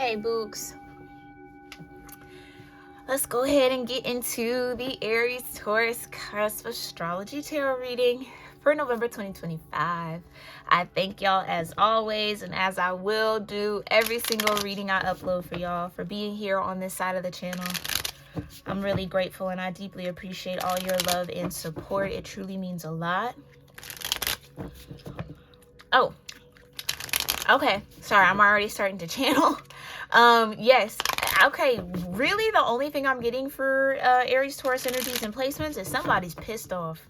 Hey, Books. Let's go ahead and get into the Aries-Taurus cusp astrology tarot reading for November 2025. I thank y'all as always, and as I will do every single reading I upload for y'all, for being here on this side of the channel. I'm really grateful and I deeply appreciate all your love and support. It truly means a lot. Oh, okay. Sorry, I'm already starting to channel. Yes. Okay, really the only thing I'm getting for Aries Taurus energies and placements is somebody's pissed off.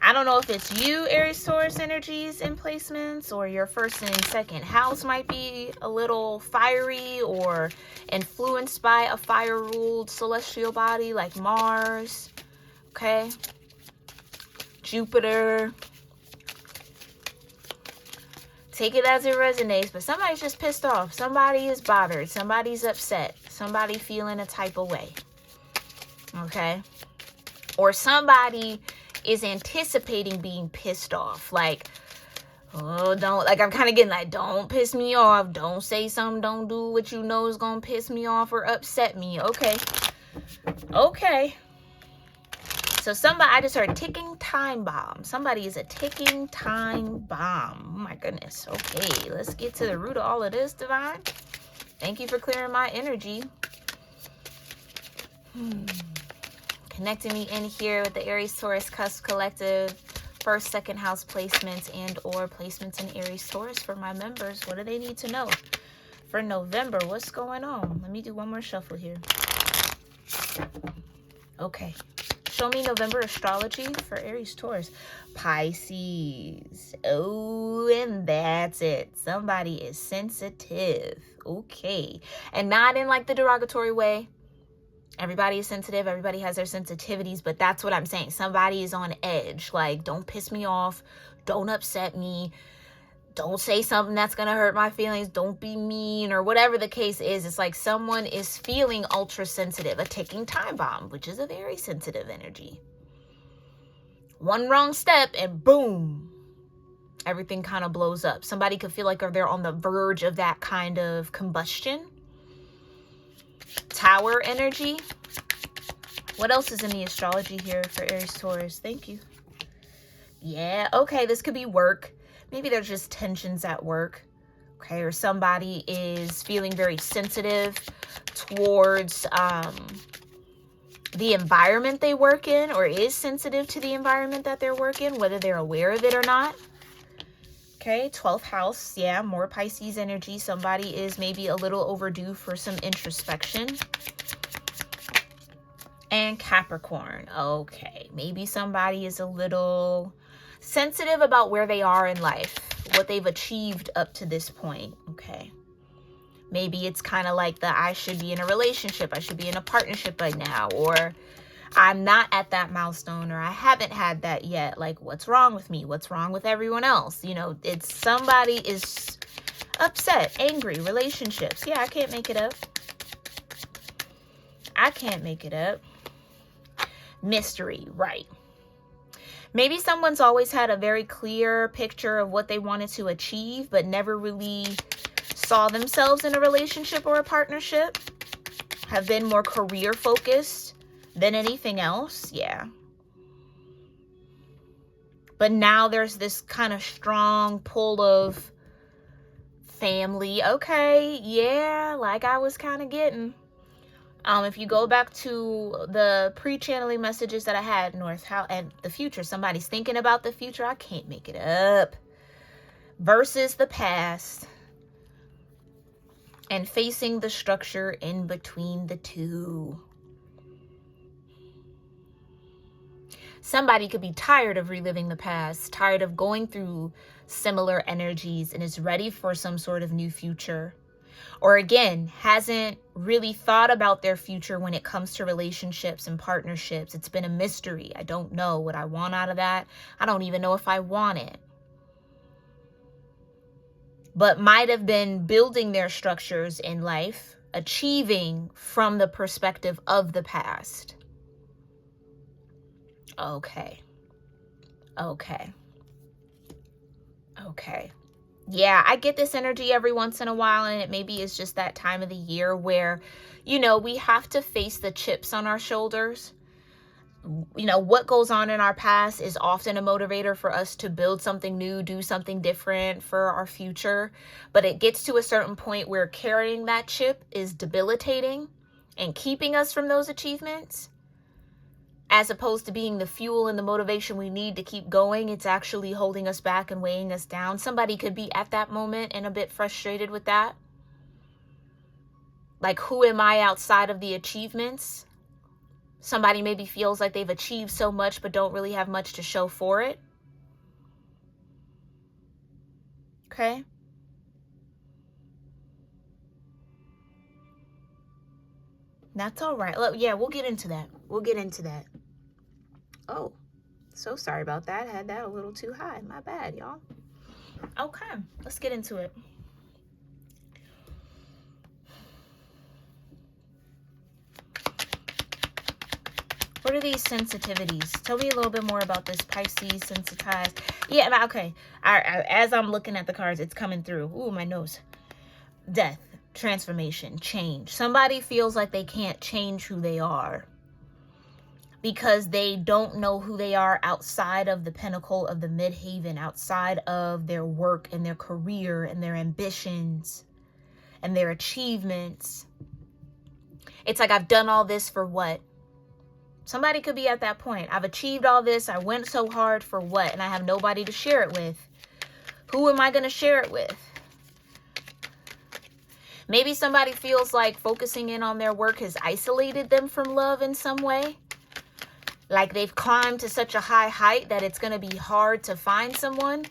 I don't know if it's you, Aries Taurus energies and placements, or your first and second house might be a little fiery or influenced by a fire-ruled celestial body like Mars, okay? Jupiter. Take it as it resonates, but somebody's just pissed off. Somebody is bothered. Somebody's upset. Somebody feeling a type of way. Okay? Or somebody is anticipating being pissed off. Like, oh, don't, like, I'm kind of getting like, don't piss me off. Don't say something. Don't do what you know is going to piss me off or upset me. Okay. Okay. So I just heard ticking time bomb. Somebody is a ticking time bomb. Oh my goodness. Okay, let's get to the root of all of this, Divine. Thank you for clearing my energy. Connecting me in here with the Aries Taurus Cusp Collective. First, second house placements and or placements in Aries Taurus for my members. What do they need to know for November? What's going on? Let me do one more shuffle here. Okay. Show me November astrology for Aries Taurus. Pisces. Oh, and that's it. Somebody is sensitive. Okay. And not in like the derogatory way. Everybody is sensitive. Everybody has their sensitivities. But that's what I'm saying. Somebody is on edge. Like, don't piss me off. Don't upset me. Don't say something that's going to hurt my feelings. Don't be mean or whatever the case is. It's like someone is feeling ultra sensitive. A ticking time bomb, which is a very sensitive energy. One wrong step and boom, everything kind of blows up. Somebody could feel like they're on the verge of that kind of combustion. Tower energy. What else is in the astrology here for Aries Taurus? Thank you. Yeah, okay, this could be work. Maybe there's just tensions at work, okay? Or somebody is feeling very sensitive towards the environment they work in, or is sensitive to the environment that they're working, whether they're aware of it or not. Okay, 12th house, yeah, more Pisces energy. Somebody is maybe a little overdue for some introspection. And Capricorn, okay, maybe somebody is a little sensitive about where they are in life, what they've achieved up to this point, okay? Maybe it's kind of like I should be in a relationship, I should be in a partnership by now, or I'm not at that milestone, or I haven't had that yet. Like, what's wrong with me? What's wrong with everyone else? You know, it's somebody is upset, angry, relationships. Yeah, I can't make it up. I can't make it up. Mystery, right. Maybe someone's always had a very clear picture of what they wanted to achieve, but never really saw themselves in a relationship or a partnership. Have been more career focused than anything else. Yeah. But now there's this kind of strong pull of family. Okay. Yeah. Like I was kind of getting. If you go back to the pre-channeling messages that I had, North, how, and the future, somebody's thinking about the future. I can't make it up. Versus the past. And facing the structure in between the two. Somebody could be tired of reliving the past, tired of going through similar energies, and is ready for some sort of new future. Or again, hasn't really thought about their future when it comes to relationships and partnerships. It's been a mystery. I don't know what I want out of that. I don't even know if I want it. But might have been building their structures in life, achieving from the perspective of the past. Okay. Okay. Okay. Yeah, I get this energy every once in a while, and it maybe is just that time of the year where, we have to face the chips on our shoulders. What goes on in our past is often a motivator for us to build something new, do something different for our future. But it gets to a certain point where carrying that chip is debilitating and keeping us from those achievements, as opposed to being the fuel and the motivation we need to keep going. It's actually holding us back and weighing us down. Somebody could be at that moment and a bit frustrated with that. Like, who am I outside of the achievements? Somebody maybe feels like they've achieved so much but don't really have much to show for it. Okay? That's all right. Look, yeah, we'll get into that. We'll get into that. Oh, so sorry about that. I had that a little too high. My bad, y'all. Okay, let's get into it. What are these sensitivities? Tell me a little bit more about this Pisces sensitized. Yeah, okay. As I'm looking at the cards, it's coming through. Ooh, my nose. Death, transformation, change. Somebody feels like they can't change who they are because they don't know who they are outside of the pinnacle of the midhaven, outside of their work and their career and their ambitions and their achievements. It's like, I've done all this for what? Somebody could be at that point. I've achieved all this. I went so hard for what? And I have nobody to share it with. Who am I going to share it with? Maybe somebody feels like focusing in on their work has isolated them from love in some way. Like they've climbed to such a high height that it's going to be hard to find someone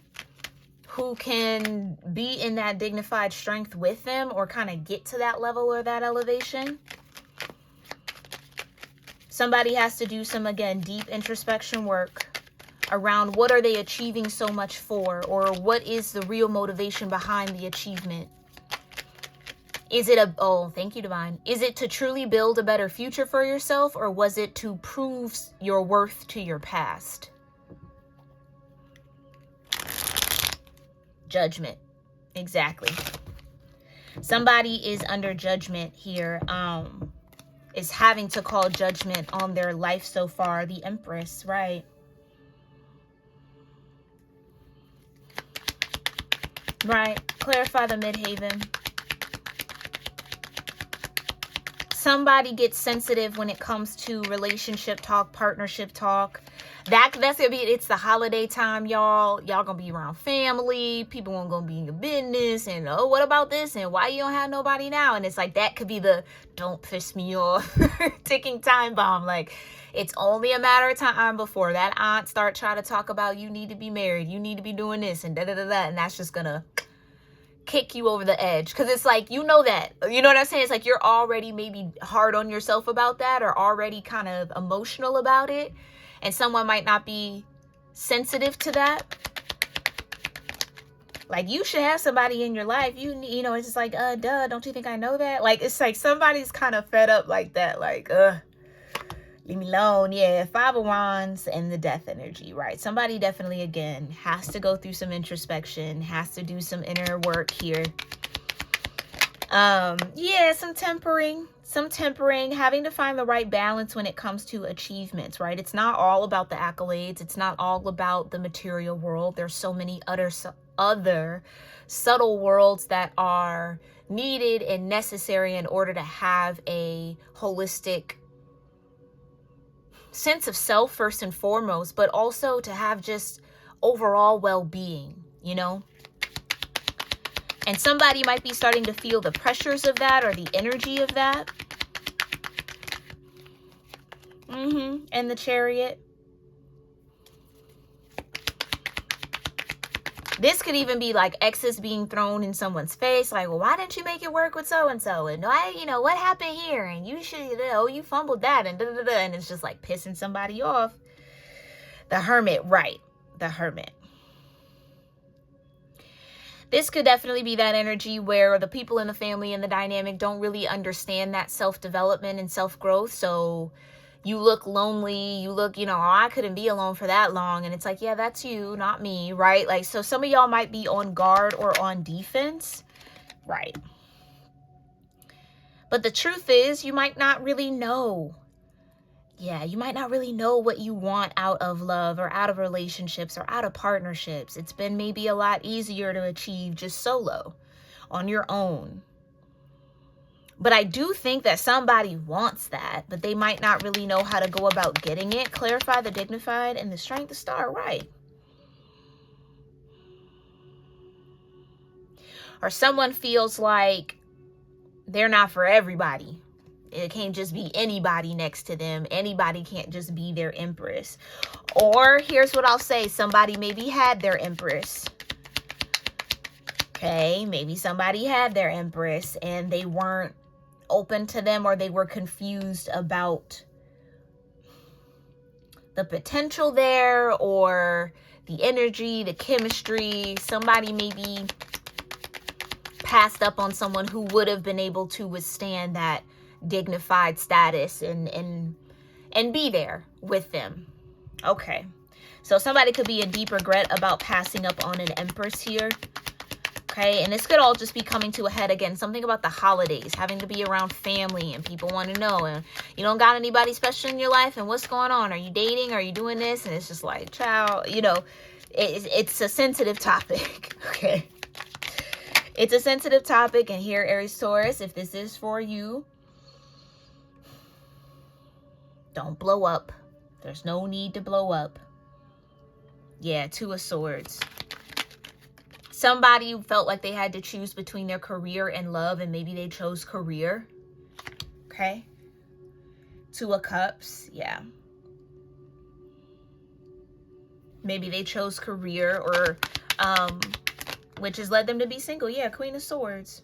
who can be in that dignified strength with them or kind of get to that level or that elevation. Somebody has to do some, again, deep introspection work around what are they achieving so much for, or what is the real motivation behind the achievement. Is it thank you, Divine. Is it to truly build a better future for yourself, or was it to prove your worth to your past? Judgment. Exactly. Somebody is under judgment here. Is having to call judgment on their life so far. The Empress, right? Right. Clarify the midhaven. Somebody gets sensitive when it comes to relationship talk, partnership talk. That's gonna be, it's the holiday time, y'all. Y'all gonna be around family. People aren't gonna be in your business. And oh, what about this? And why you don't have nobody now? And it's like, that could be the don't piss me off ticking time bomb. Like, it's only a matter of time before that aunt start trying to talk about, you need to be married, you need to be doing this, and da-da-da-da. And that's just gonna kick you over the edge, because it's like, you know what I'm saying? It's like you're already maybe hard on yourself about that, or already kind of emotional about it, and someone might not be sensitive to that. Like, you should have somebody in your life, you know, it's just like, duh, don't you think I know that? Like, it's like somebody's kind of fed up like that, like, leave me alone. Yeah, Five of Wands and the death energy, right? Somebody definitely, again, has to go through some introspection, has to do some inner work here. Yeah, some tempering, having to find the right balance when it comes to achievements, right? It's not all about the accolades. It's not all about the material world. There's so many other subtle worlds that are needed and necessary in order to have a holistic sense of self first and foremost, but also to have just overall well-being, you know? And somebody might be starting to feel the pressures of that, or the energy of that. And the Chariot. This could even be like exes being thrown in someone's face. Like, well, why didn't you make it work with so-and-so? And why, what happened here? And you should, you fumbled that, and da-da-da-da. And it's just like pissing somebody off. The Hermit, right. The Hermit. This could definitely be that energy where the people in the family and the dynamic don't really understand that self-development and self-growth. So, You look lonely, you look, oh, I couldn't be alone for that long. And it's like, yeah, that's you, not me, right? Like, so some of y'all might be on guard or on defense, right? But the truth is, you might not really know. Yeah, you might not really know what you want out of love or out of relationships or out of partnerships. It's been maybe a lot easier to achieve just solo, on your own. But I do think that somebody wants that, but they might not really know how to go about getting it. Clarify the dignified and the strength, the star, right? Or someone feels like they're not for everybody. It can't just be anybody next to them. Anybody can't just be their empress. Or here's what I'll say. Somebody maybe had their empress. Okay, maybe somebody had their empress and they weren't open to them, or they were confused about the potential there, or the energy, the chemistry. Somebody maybe passed up on someone who would have been able to withstand that dignified status and be there with them. Okay, so somebody could be in deep regret about passing up on an empress here. Okay, and this could all just be coming to a head again. Something about the holidays, having to be around family and people want to know. And you don't got anybody special in your life, and what's going on? Are you dating? Are you doing this? And it's just like, child, it's a sensitive topic. Okay, it's a sensitive topic. And here, Aries Taurus, if this is for you, don't blow up. There's no need to blow up. Yeah, Two of Swords. Somebody felt like they had to choose between their career and love, and maybe they chose career. Okay. Two of Cups. Yeah. Maybe they chose career, or which has led them to be single. Yeah, Queen of Swords.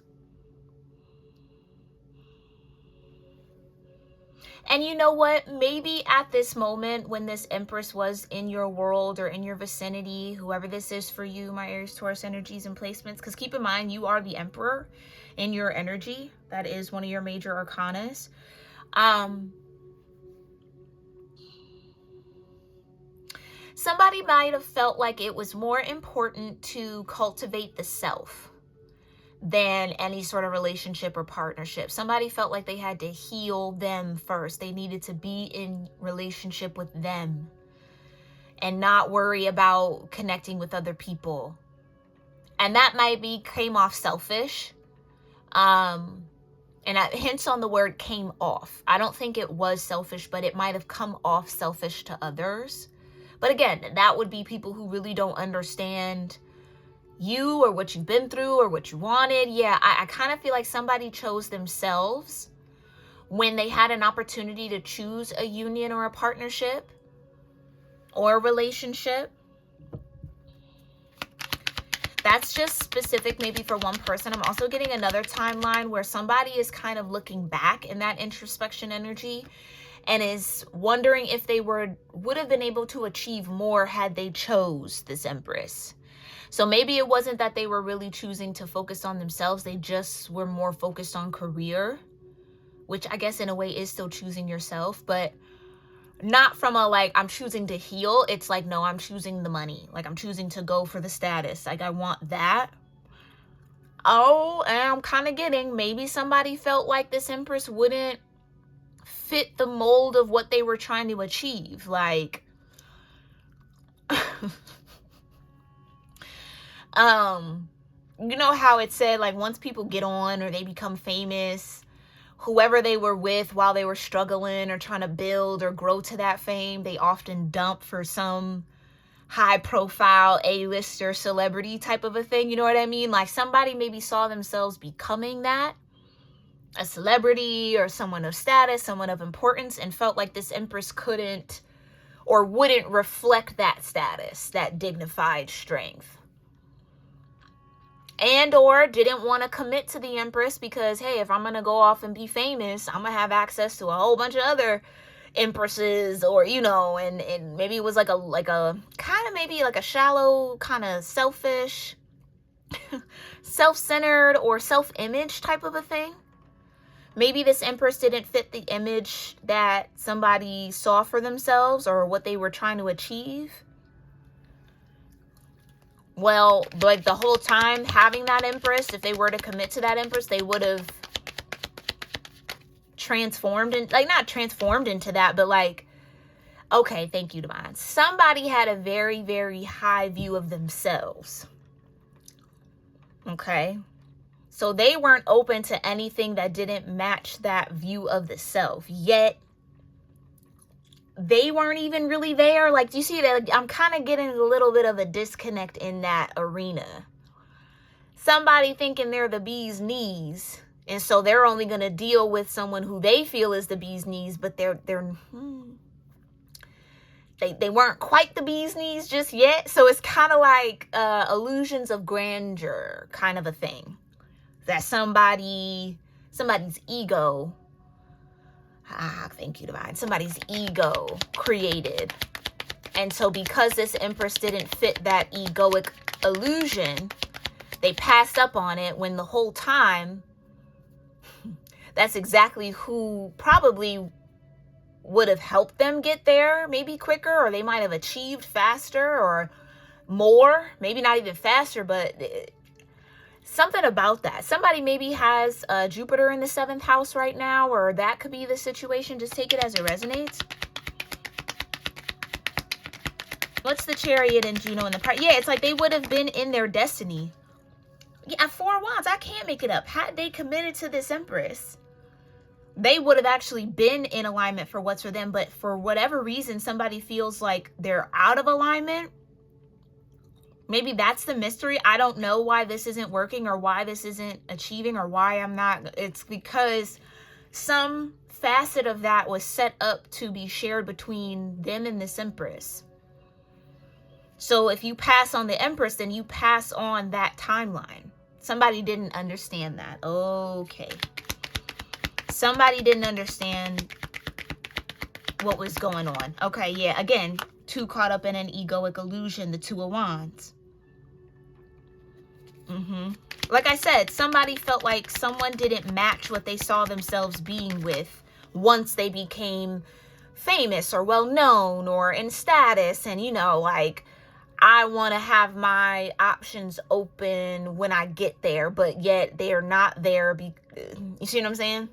And you know what? Maybe at this moment when this Empress was in your world or in your vicinity, whoever this is for you, my Aries Taurus energies and placements, because keep in mind, you are the Emperor in your energy. That is one of your major arcanas. Somebody might have felt like it was more important to cultivate the self than any sort of relationship or partnership. Somebody felt like they had to heal them first. They needed to be in relationship with them and not worry about connecting with other people. And that came off selfish. And hints on the word came off. I don't think it was selfish, but it might have come off selfish to others. But again, that would be people who really don't understand you or what you've been through or what you wanted. Yeah, I kind of feel like somebody chose themselves when they had an opportunity to choose a union or a partnership or a relationship. That's just specific maybe for one person. I'm also getting another timeline where somebody is kind of looking back in that introspection energy and is wondering if they would have been able to achieve more had they chose this Empress. So maybe it wasn't that they were really choosing to focus on themselves. They just were more focused on career, which I guess in a way is still choosing yourself, but not from a like, I'm choosing to heal. It's like, no, I'm choosing the money. Like, I'm choosing to go for the status. Like, I want that. Oh, and I'm kind of getting, maybe somebody felt like this Empress wouldn't fit the mold of what they were trying to achieve. Like, you know how it said, like, once people get on or they become famous, whoever they were with while they were struggling or trying to build or grow to that fame, they often dump for some high profile A-lister celebrity type of a thing. You know what I mean? Like, somebody maybe saw themselves becoming that, a celebrity or someone of status, someone of importance, and felt like this Empress couldn't or wouldn't reflect that status, that dignified strength. And or didn't want to commit to the Empress because, hey, if I'm going to go off and be famous, I'm going to have access to a whole bunch of other empresses, or, you know, and maybe it was like a kind of maybe like a shallow, kind of selfish, self-centered or self-image type of a thing. Maybe this Empress didn't fit the image that somebody saw for themselves or what they were trying to achieve. Well, like the whole time having that Empress, if they were to commit to that Empress, they would have transformed, and like not transformed into that, but like, okay, thank you, Divine. Somebody had a very, very high view of themselves. Okay. So they weren't open to anything that didn't match that view of the self. Yet they weren't even really there. Like, do you see that? Like, I'm kind of getting a little bit of a disconnect in that arena. Somebody thinking they're the bee's knees, and so they're only going to deal with someone who they feel is the bee's knees, but they weren't quite the bee's knees just yet. So it's kind of like illusions of grandeur kind of a thing. That somebody's ego, thank you, Divine, somebody's ego created. And so because this Empress didn't fit that egoic illusion, they passed up on it, when the whole time, that's exactly who probably would have helped them get there, maybe quicker, or they might have achieved faster or more, maybe not even faster, but something about that. Somebody maybe has Jupiter in the 7th house right now, or that could be the situation. Just take it as it resonates. What's the Chariot and Juno in the part? Yeah, it's like they would have been in their destiny. Yeah, 4 Wands. I can't make it up. Had they committed to this Empress, they would have actually been in alignment for what's for them. But for whatever reason, somebody feels like they're out of alignment. Maybe that's the mystery. I don't know why this isn't working, or why this isn't achieving, or why I'm not. It's because some facet of that was set up to be shared between them and this Empress. So if you pass on the Empress, then you pass on that timeline. Somebody didn't understand that. Okay. Somebody didn't understand what was going on. Okay, yeah, again, too caught up in an egoic illusion, the 2 of Wands. Like I said, somebody felt like someone didn't match what they saw themselves being with once they became famous or well-known or in status. And, you know, like, I want to have my options open when I get there, but yet they're not there. You see what I'm saying?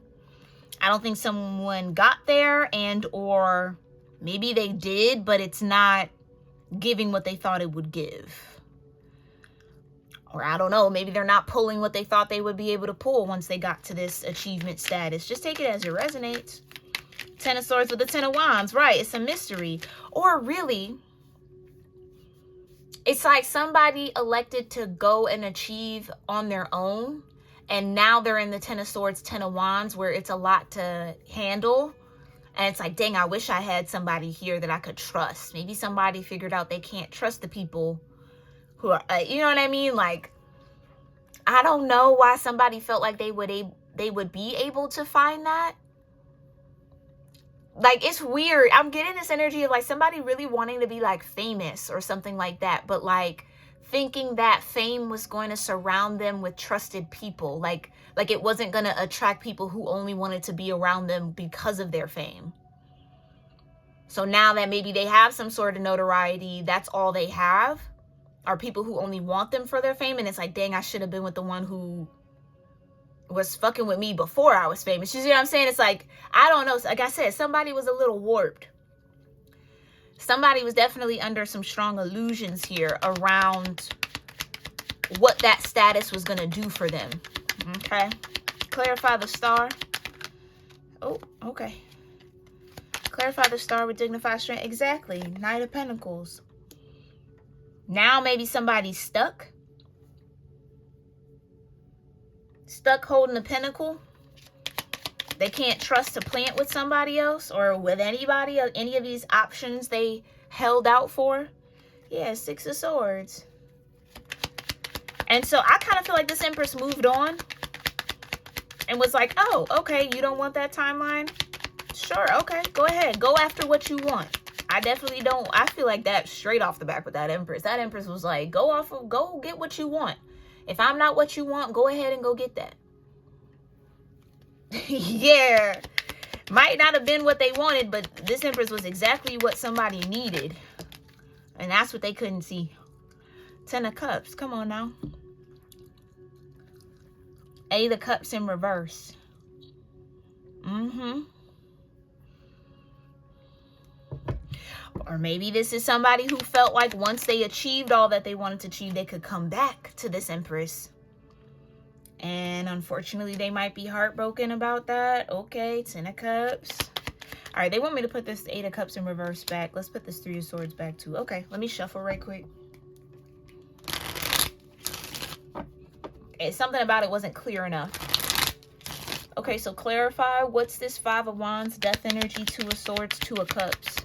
I don't think someone got there, and or maybe they did, but it's not giving what they thought it would give. Or I don't know, maybe they're not pulling what they thought they would be able to pull once they got to this achievement status. Just take it as it resonates. 10 of Swords with the 10 of Wands, right? It's a mystery. Or really, it's like somebody elected to go and achieve on their own, and now they're in the 10 of Swords, 10 of Wands, where it's a lot to handle. And it's like, dang, I wish I had somebody here that I could trust. Maybe somebody figured out they can't trust the people who are, you know what I mean? Like, I don't know why somebody felt like they would be able to find that. Like, it's weird. I'm getting this energy of like somebody really wanting to be like famous or something like that, but like thinking that fame was going to surround them with trusted people. Like it wasn't going to attract people who only wanted to be around them because of their fame. So now that maybe they have some sort of notoriety, that's all they have, are people who only want them for their fame. And it's like, dang, I should have been with the one who was fucking with me before I was famous. You see what I'm saying? It's like, I don't know. Like I said, somebody was a little warped. Somebody was definitely under some strong illusions here around what that status was going to do for them. Okay. Clarify the star. Oh, okay. Clarify the star with dignified strength. Exactly. Knight of Pentacles. Now maybe somebody's stuck. Stuck holding the pentacle. They can't trust to plant with somebody else or with anybody, or any of these options they held out for. Yeah, 6 of Swords. And so I kind of feel like this Empress moved on and was like, oh, okay, you don't want that timeline? Sure, okay, go ahead. Go after what you want. I definitely don't. I feel like that straight off the back with that Empress. That Empress was like, go get what you want. If I'm not what you want, go ahead and go get that. Yeah. Might not have been what they wanted, but this Empress was exactly what somebody needed. And that's what they couldn't see. 10 of Cups. Come on now. 8 of Cups in reverse. Or maybe this is somebody who felt like once they achieved all that they wanted to achieve, they could come back to this Empress. And unfortunately, they might be heartbroken about that. Okay, 10 of Cups. All right, they want me to put this 8 of Cups in reverse back. Let's put this 3 of Swords back too. Okay, let me shuffle right quick. Okay, something about it wasn't clear enough. Okay, so clarify. What's this 5 of Wands, Death energy, 2 of Swords, 2 of Cups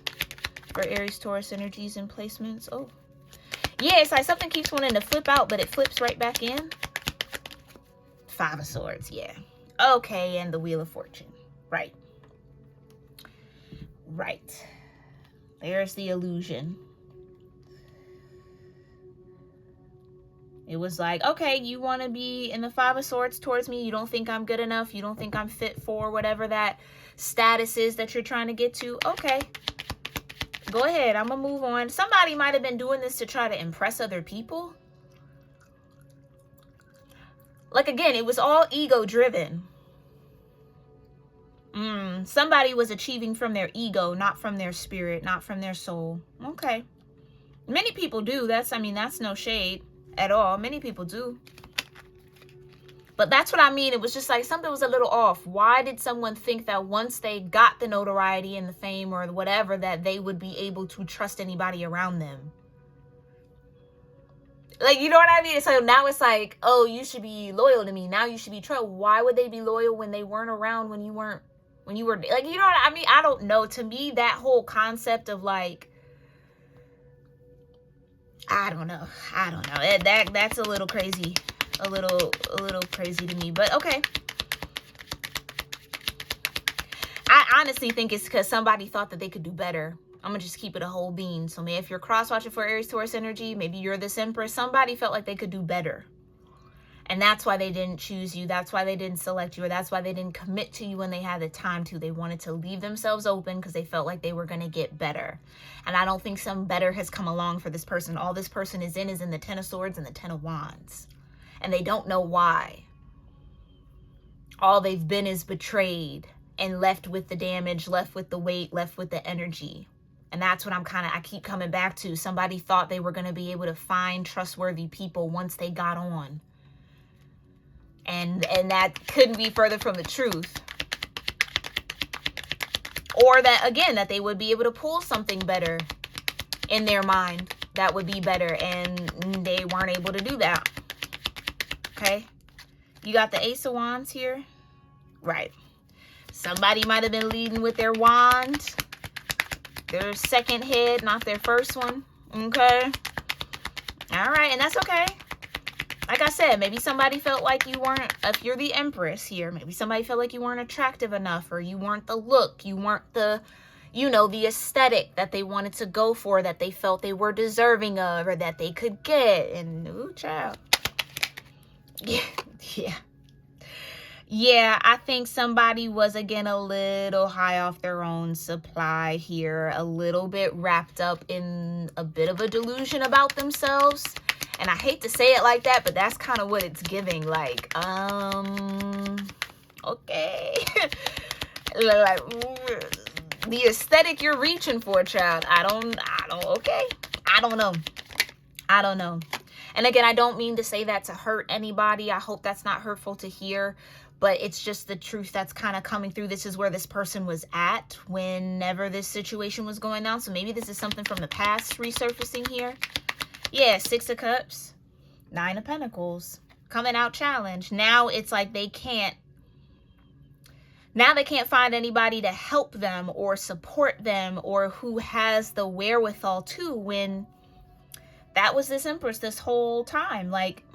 for Aries, Taurus energies and placements? Oh, yeah, it's like something keeps wanting to flip out, but it flips right back in. 5 of Swords, yeah. Okay, and the Wheel of Fortune. Right. Right. There's the illusion. It was like, okay, you want to be in the 5 of Swords towards me. You don't think I'm good enough. You don't think I'm fit for whatever that status is that you're trying to get to. Okay. Go ahead. I'm going to move on. Somebody might have been doing this to try to impress other people. Like, again, it was all ego driven. Somebody was achieving from their ego, not from their spirit, not from their soul. Okay. Many people do. That's no shade at all. Many people do. But that's what I mean. It was just like something was a little off. Why did someone think that once they got the notoriety and the fame or whatever, that they would be able to trust anybody around them? Like, you know what I mean? So now it's like, oh, you should be loyal to me. Now you should be true. Why would they be loyal when they weren't around, when you were, like, you know what I mean? I don't know. To me, that whole concept of like, I don't know. That's a little crazy. A little crazy to me, but okay. I honestly think it's because somebody thought that they could do better. I'm gonna just keep it a whole bean. So maybe if you're cross-watching for Aries Taurus energy, maybe you're this Empress, somebody felt like they could do better. And that's why they didn't choose you. That's why they didn't select you. Or that's why they didn't commit to you when they had the time to. They wanted to leave themselves open because they felt like they were going to get better. And I don't think some better has come along for this person. All this person is in the 10 of Swords and the 10 of Wands. And they don't know why. All they've been is betrayed and left with the damage, left with the weight, left with the energy. And that's what I keep coming back to. Somebody thought they were going to be able to find trustworthy people once they got on. And that couldn't be further from the truth. Or that, again, that they would be able to pull something better in their mind that would be better. And they weren't able to do that. Okay? You got the Ace of Wands here. Right. Somebody might have been leading with their wand. Their second head, not their first one. Okay? All right. And that's okay. Like I said, maybe somebody felt like you weren't, if you're the Empress here, maybe somebody felt like you weren't attractive enough, or you weren't the look, you weren't the, the aesthetic that they wanted to go for, that they felt they were deserving of, or that they could get. And, ooh, child. Yeah, I think somebody was, again, a little high off their own supply here, a little bit wrapped up in a bit of a delusion about themselves. And I hate to say it like that, but that's kind of what it's giving. Like, okay. Like, the aesthetic you're reaching for, child. Okay. I don't know. And again, I don't mean to say that to hurt anybody. I hope that's not hurtful to hear. But it's just the truth that's kind of coming through. This is where this person was at whenever this situation was going on. So maybe this is something from the past resurfacing here. Yeah, 6 of Cups, 9 of Pentacles, coming out challenged. Now it's like they can't find anybody to help them or support them, or who has the wherewithal to, when that was this Empress this whole time. Like,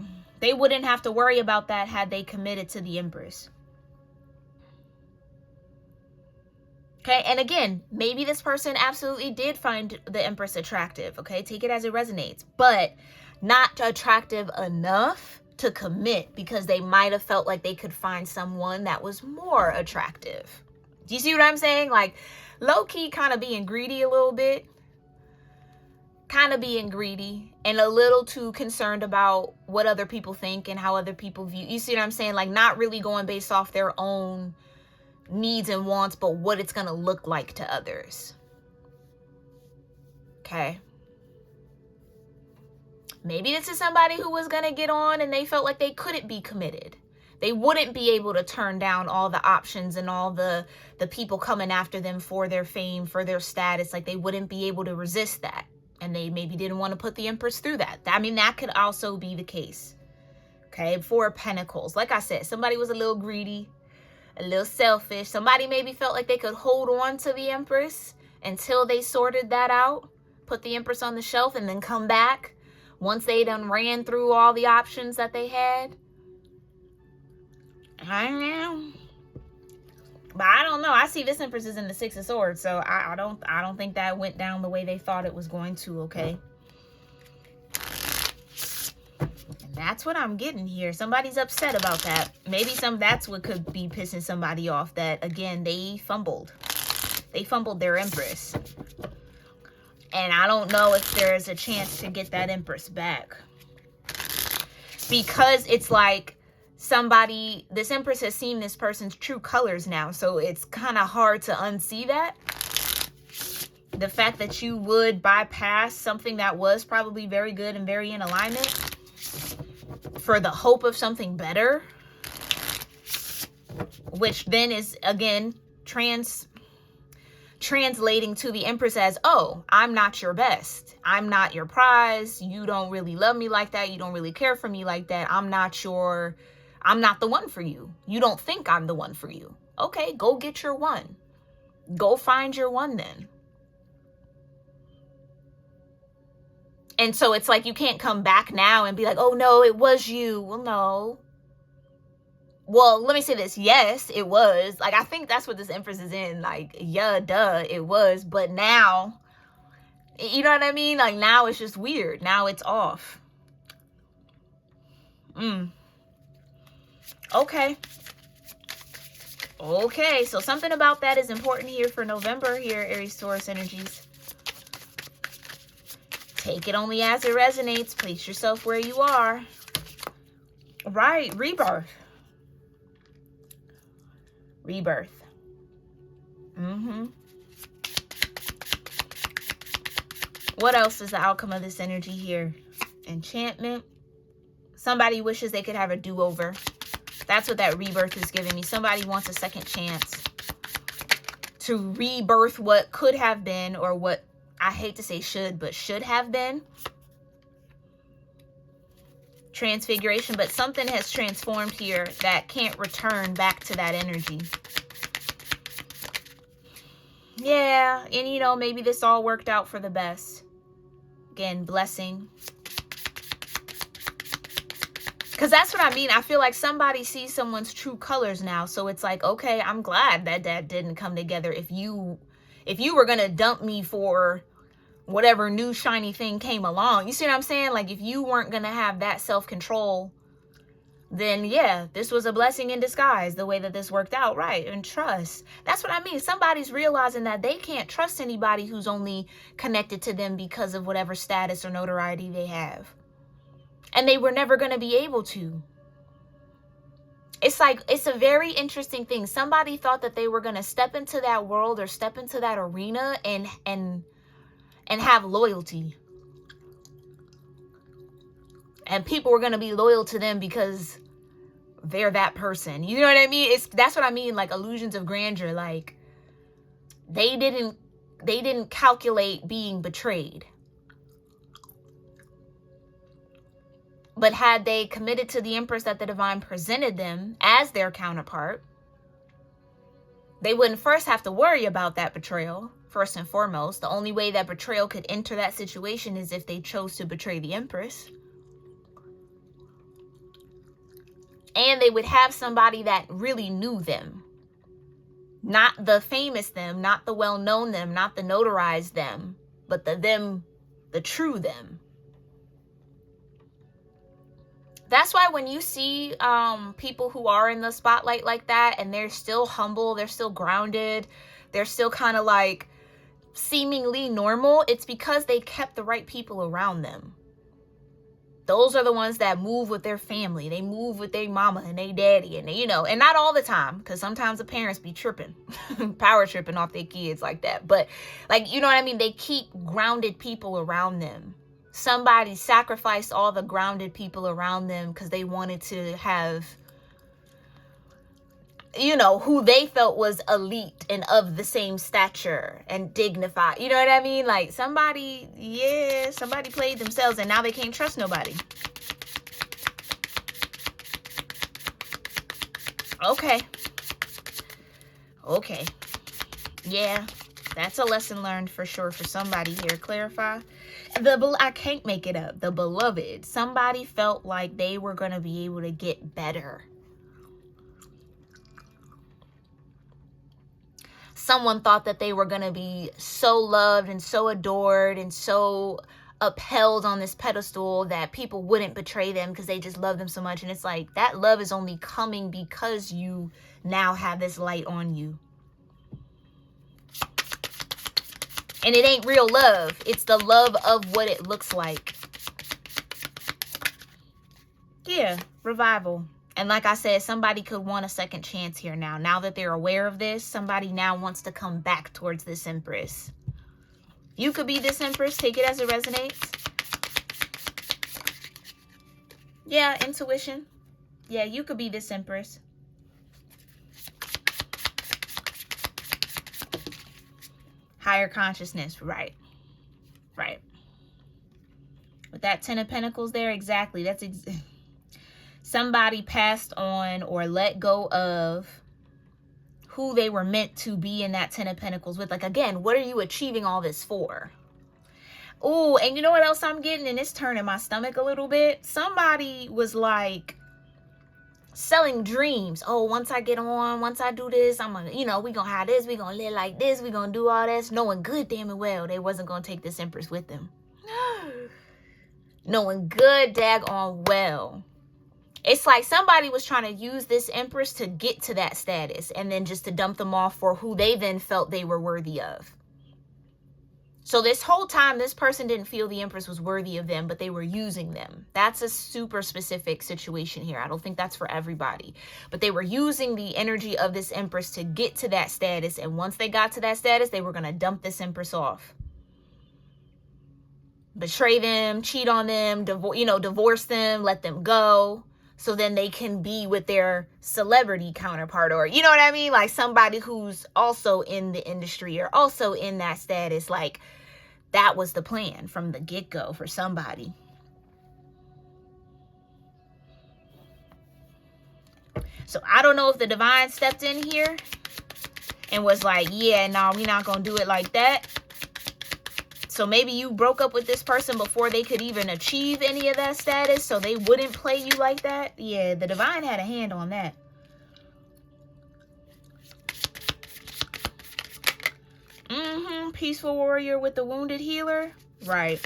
they wouldn't have to worry about that had they committed to the Empress. Okay, and again, maybe this person absolutely did find the Empress attractive, okay? Take it as it resonates. But not attractive enough to commit because they might have felt like they could find someone that was more attractive. Do you see what I'm saying? Like, low-key kind of being greedy a little bit. Kind of being greedy and a little too concerned about what other people think and how other people view. You see what I'm saying? Like, not really going based off their own needs and wants, but what it's going to look like to others. Okay. Maybe this is somebody who was going to get on and they felt like they couldn't be committed. They wouldn't be able to turn down all the options and all the people coming after them for their fame, for their status. Like, they wouldn't be able to resist that. And they maybe didn't want to put the Empress through that. I mean, that could also be the case. Okay, Four of Pentacles. Like I said, somebody was a little greedy, a little selfish. Somebody maybe felt like they could hold on to the Empress until they sorted that out. Put the Empress on the shelf and then come back once they done ran through all the options that they had. I don't know. But I don't know. I see this Empress is in the Six of Swords, so I don't think that went down the way they thought it was going to, okay? And that's what I'm getting here. Somebody's upset about that. Maybe that's what could be pissing somebody off, that, again, they fumbled. They fumbled their Empress. And I don't know if there's a chance to get that Empress back. Because it's like, this Empress has seen this person's true colors now, so it's kind of hard to unsee that. The fact that you would bypass something that was probably very good and very in alignment for the hope of something better, which then is, again, translating to the Empress as, oh, I'm not your best. I'm not your prize. You don't really love me like that. You don't really care for me like that. I'm not the one for you. You don't think I'm the one for you. Okay, go get your one. Go find your one then. And so it's like you can't come back now and be like, oh no, it was you. Well, no. Well, let me say this. Yes, it was. Like, I think that's what this Empress is in. Like, yeah, duh, it was. But now, you know what I mean? Like, now it's just weird. Now it's off. Okay. Okay, so something about that is important here for November here, Aries Taurus energies. Take it only as it resonates. Place yourself where you are. Right, rebirth. Rebirth. What else is the outcome of this energy here? Enchantment. Somebody wishes they could have a do-over. That's what that rebirth is giving me. Somebody wants a second chance to rebirth what could have been, or what, I hate to say should, but should have been. Transfiguration, but something has transformed here that can't return back to that energy. Yeah, and you know, maybe this all worked out for the best. Again, blessing. Because that's what I mean. I feel like somebody sees someone's true colors now. So it's like, okay, I'm glad that that didn't come together. If you were going to dump me for whatever new shiny thing came along, you see what I'm saying? Like, if you weren't going to have that self-control, then yeah, this was a blessing in disguise, the way that this worked out, right? And trust. That's what I mean. Somebody's realizing that they can't trust anybody who's only connected to them because of whatever status or notoriety they have. And they were never going to be able to. It's like, it's a very interesting thing. Somebody thought that they were going to step into that world or step into that arena and have loyalty. And people were going to be loyal to them because they're that person. You know what I mean? That's what I mean, like illusions of grandeur. Like, they didn't calculate being betrayed. But had they committed to the Empress that the Divine presented them as their counterpart, they wouldn't first have to worry about that betrayal, first and foremost. The only way that betrayal could enter that situation is if they chose to betray the Empress. And they would have somebody that really knew them. Not the famous them, not the well-known them, not the notarized them, but the true them. That's why when you see people who are in the spotlight like that, and they're still humble, they're still grounded, they're still kind of like seemingly normal, it's because they kept the right people around them. Those are the ones that move with their family. They move with their mama and their daddy, and they, you know, and not all the time, because sometimes the parents be tripping, power tripping off their kids like that. But like, you know what I mean? They keep grounded people around them. Somebody sacrificed all the grounded people around them because they wanted to have, you know, who they felt was elite and of the same stature and dignified. You know what I mean? Like somebody played themselves and now they can't trust nobody. Okay. Yeah, that's a lesson learned for sure for somebody here. Clarify. I can't make it up. The beloved. Somebody felt like they were going to be able to get better. Someone thought that they were going to be so loved and so adored and so upheld on this pedestal that people wouldn't betray them because they just love them so much. And it's like, that love is only coming because you now have this light on you. And it ain't real love. It's the love of what it looks like. Yeah, revival. And like I said, somebody could want a second chance here now. Now that they're aware of this, somebody now wants to come back towards this Empress. You could be this Empress. Take it as it resonates. Yeah, intuition. Yeah, you could be this Empress. Higher consciousness. Right. Right. With that 10 of Pentacles there, exactly. That's somebody passed on or let go of who they were meant to be in that 10 of Pentacles with. Like, again, what are you achieving all this for? Oh, and you know what else I'm getting? And it's turning my stomach a little bit. Somebody was like selling dreams. Oh, once I get on, once I do this, I'm gonna, you know, we gonna have this, we gonna live like this, we gonna do all this, knowing good damn and well they wasn't gonna take this Empress with them. Knowing good daggone well. It's like somebody was trying to use this Empress to get to that status and then just to dump them off for who they then felt they were worthy of. So this whole time, this person didn't feel the Empress was worthy of them, but they were using them. That's a super specific situation here. I don't think that's for everybody. But they were using the energy of this Empress to get to that status. And once they got to that status, they were going to dump this Empress off. Betray them, cheat on them, divorce them, let them go. So then they can be with their celebrity counterpart, or, you know what I mean? Like somebody who's also in the industry or also in that status. Like that was the plan from the get-go for somebody. So I don't know if the divine stepped in here and was like, yeah, no, we're not going to do it like that. So maybe you broke up with this person before they could even achieve any of that status, so they wouldn't play you like that. Yeah, the divine had a hand on that. Peaceful warrior with the wounded healer. Right.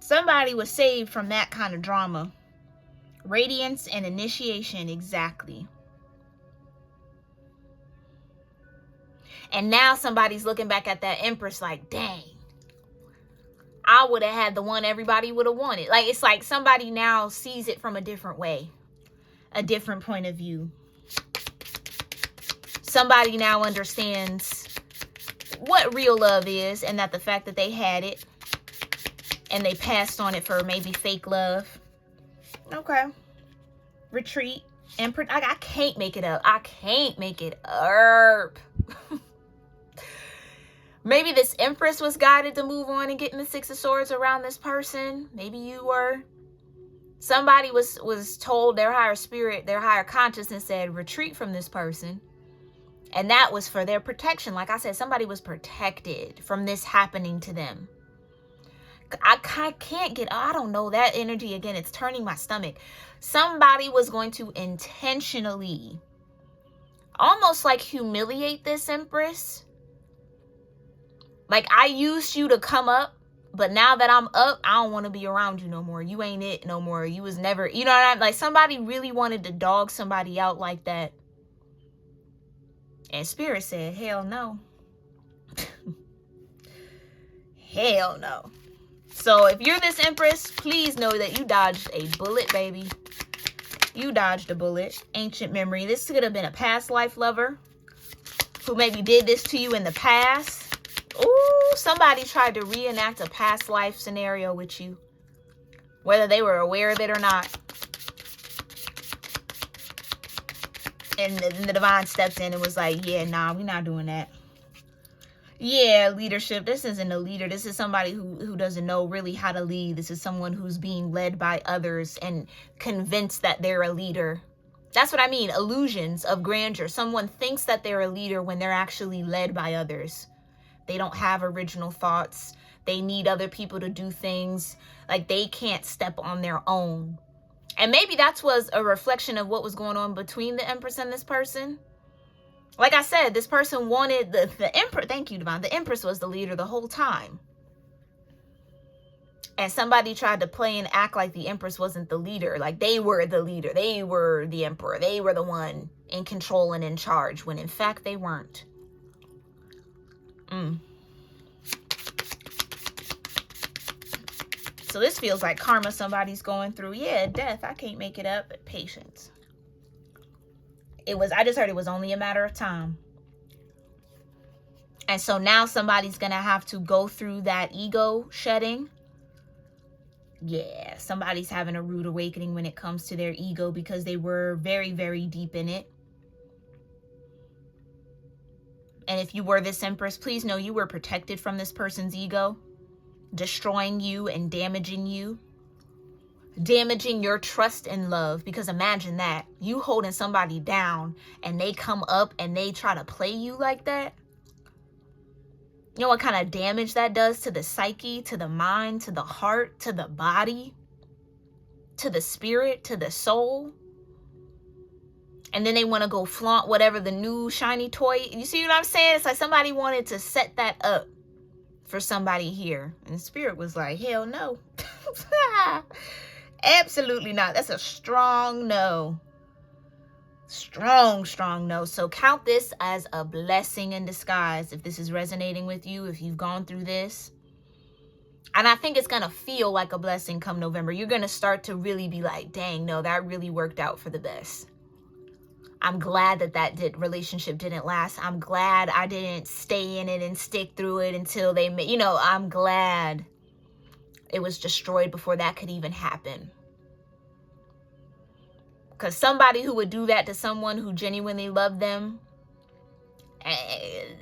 Somebody was saved from that kind of drama. Radiance and initiation, exactly. And now somebody's looking back at that Empress like, dang, I would have had the one everybody would have wanted. Like, it's like somebody now sees it from a different way, a different point of view. Somebody now understands what real love is, and that the fact that they had it and they passed on it for maybe fake love. Okay. Retreat. Empress. I can't make it up. I can't make it up. Maybe this Empress was guided to move on and getting the Six of Swords around this person. Maybe you were. Somebody was told, their higher spirit, their higher consciousness said, retreat from this person. And that was for their protection. Like I said, somebody was protected from this happening to them. I can't get, I don't know, that energy again, it's turning my stomach. Somebody was going to intentionally, almost like humiliate this Empress. Like, I used you to come up, But now that I'm up, I don't want to be around you no more. You ain't it no more. You was never, you know what I mean? Like, somebody really wanted to dog somebody out like that. And Spirit said, hell no. Hell no. So if you're this Empress, please know that you dodged a bullet, baby. You dodged a bullet. Ancient memory. This could have been a past life lover who maybe did this to you in the past. Ooh, somebody tried to reenact a past life scenario with you, whether they were aware of it or not. And the divine stepped in and was like, yeah, nah, we're not doing that. Yeah, leadership. This isn't a leader. This is somebody who doesn't know really how to lead. This is someone who's being led by others and convinced that they're a leader. That's what I mean. Illusions of grandeur. Someone thinks that they're a leader when they're actually led by others. They don't have original thoughts. They need other people to do things. Like, they can't step on their own. And maybe that was a reflection of what was going on between the Empress and this person. Like I said, this person wanted the Empress. Thank you, Divine. The Empress was the leader the whole time. And somebody tried to play and act like the Empress wasn't the leader. Like, they were the leader. They were the Emperor. They were the one in control and in charge, when in fact they weren't. So this feels like karma somebody's going through. Yeah, death. I can't make it up. But patience. I just heard it was only a matter of time. And so now somebody's going to have to go through that ego shedding. Yeah, somebody's having a rude awakening when it comes to their ego because they were very, very deep in it. And if you were this Empress, please know you were protected from this person's ego, destroying you and damaging you. Damaging your trust and love. Because imagine that, you holding somebody down and they come up and they try to play you like that. You know what kind of damage that does to the psyche, to the mind, to the heart, to the body, to the spirit, to the soul. And then they want to go flaunt whatever the new shiny toy. You see what I'm saying? It's like somebody wanted to set that up for somebody here. And Spirit was like, hell no. Absolutely not. That's a strong no. Strong, strong no. So count this as a blessing in disguise if this is resonating with you, if you've gone through this. And I think it's going to feel like a blessing come November. You're going to start to really be like, dang, no, that really worked out for the best. I'm glad that relationship didn't last. I'm glad I didn't stay in it and stick through it until they made, I'm glad it was destroyed before that could even happen. Because somebody who would do that to someone who genuinely loved them,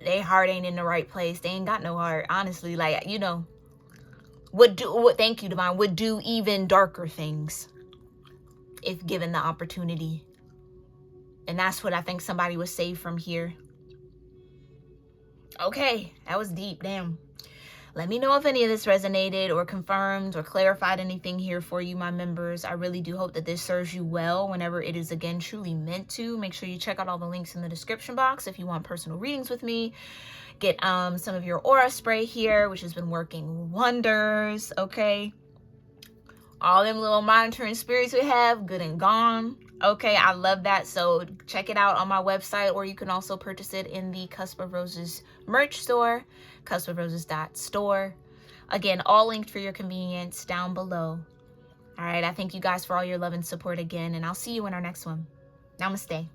their heart ain't in the right place. They ain't got no heart, honestly. Like, thank you, Divine, would do even darker things if given the opportunity. And that's what I think somebody was saved from here. Okay, that was deep, damn. Let me know if any of this resonated or confirmed or clarified anything here for you, my members. I really do hope that this serves you well whenever it is, again, truly meant to. Make sure you check out all the links in the description box if you want personal readings with me. Get some of your aura spray here, which has been working wonders, okay? All them little monitoring spirits we have, good and gone. Okay, I love that. So check it out on my website, or you can also purchase it in the Cusp of Roses merch store, cuspofroses.store. Again, all linked for your convenience down below. All right, I thank you guys for all your love and support again, and I'll see you in our next one. Namaste.